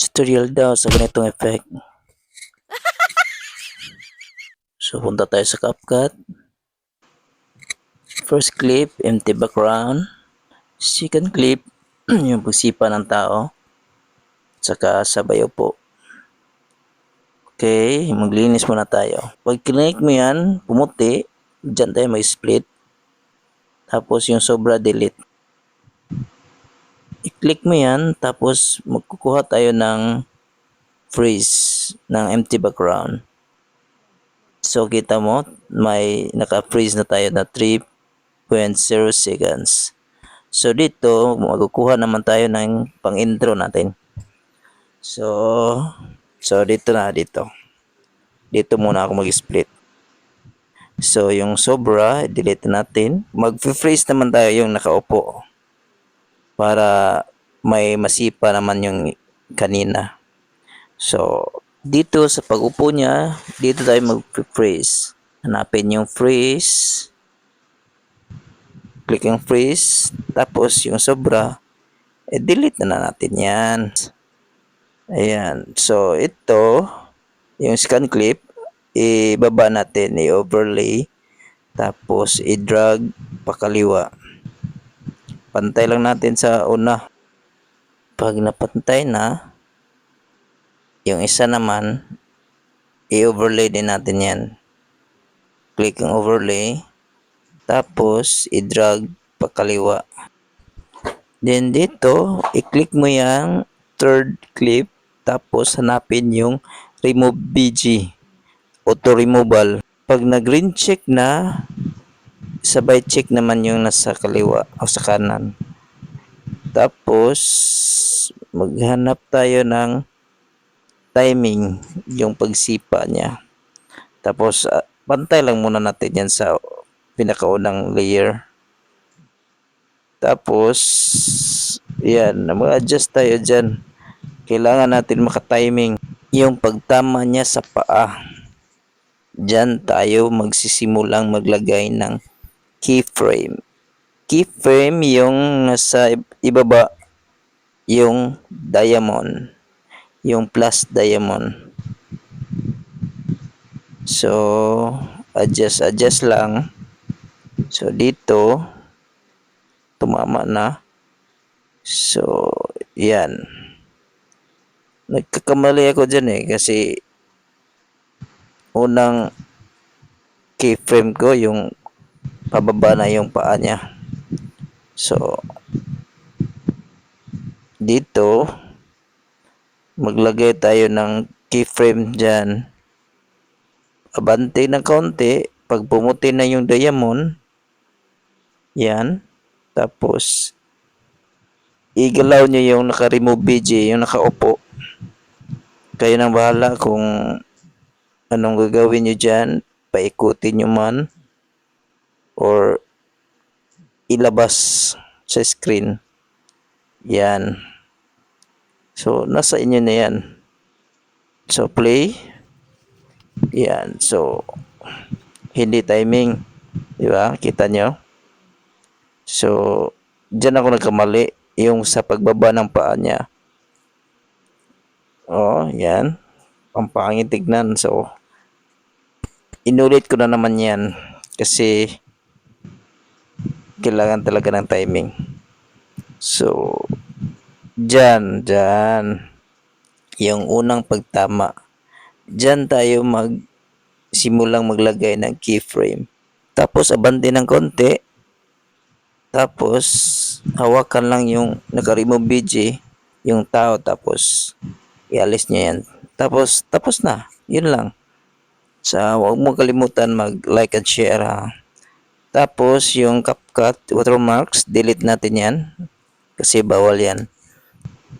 Tutorial daw sa ganitong effect. So, punta tayo sa CapCut. First clip, empty background. Second clip, yung pagsipa ng tao. Saka sabayo po. Okay, maglinis muna tayo. Pag click mo yan, pumuti, dyan tayo may split. Tapos yung sobra delete. I-click mo yan, tapos magkukuha tayo ng freeze ng empty background. So kita mo, may naka-freeze na tayo na 3.0 seconds. So dito, magkukuha naman tayo ng pang-intro natin. So dito na, dito. Dito muna ako mag-split. So yung sobra, delete natin. Mag-freeze naman tayo yung nakaupo. Para may masipa naman yung kanina. So dito sa pag-upo niya, dito tayo mag-freeze. Hanapin yung freeze. Click yung freeze. Tapos yung sobra, delete na natin yan. Ayan. So ito, yung scan clip, ibaba natin, i-overlay. Tapos i-drag pakaliwa. Pantay lang natin sa una. Pag napantay na, yung isa naman, i-overlay din natin yan. Click yung overlay. Tapos, i-drag pakaliwa. Then dito, i-click mo yung third clip. Tapos, hanapin yung remove BG. Auto removal. Pag nag-green check na, sabay check naman yung nasa kaliwa o sa kanan. Tapos, maghanap tayo ng timing, yung pagsipa niya. Tapos, pantay lang muna natin yan sa pinakaunang layer. Tapos, yan, mag-adjust tayo dyan. Kailangan natin makatiming yung pagtama niya sa paa. Dyan tayo magsisimulang maglagay ng keyframe. Keyframe yung nasa ibaba, yung diamond. Yung plus diamond. So, adjust lang. So, dito, tumama na. So, yan. Nagkakamali ako dyan kasi unang keyframe ko, yung pababa na yung paa niya. So, dito, maglagay tayo ng keyframe dyan. Abante ng kaunti. Pag pumuti na yung diamond, yan. Tapos, igalaw nyo yung naka-remove BG, yung nakaupo. Kayo nang bahala kung anong gagawin nyo dyan. Paikutin nyo man or ilabas sa screen. Yan. So, nasa inyo na yan. So, play. Yan. So, hindi timing. Diba? Kita nyo? So, dyan ako nagkamali. Yung sa pagbaba ng paa niya. Oh, yan. Ang pangit tignan. So, inulit ko na naman yan. Kasi, kailangan talaga ng timing. So, dyan. Yung unang pagtama. Dyan tayo simulang maglagay ng keyframe. Tapos, abante ng konti. Tapos, hawakan lang yung naka-remove BG, yung tao. Tapos, ialis niya yan. Tapos na. Yun lang. So, huwag mo kalimutan mag-like and share ha. Tapos, yung CapCut watermarks, delete natin yan. Kasi bawal yan.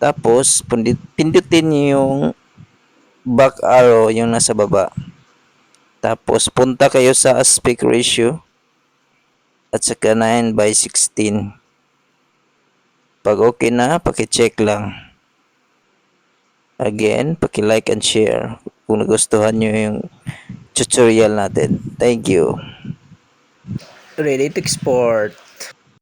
Tapos, pindutin yung back arrow, yung nasa baba. Tapos, punta kayo sa aspect ratio. At saka 9:16. Pag okay na, paki-check lang. Again, paki-like and share kung nagustuhan nyo yung tutorial natin. Thank you. Ready to export.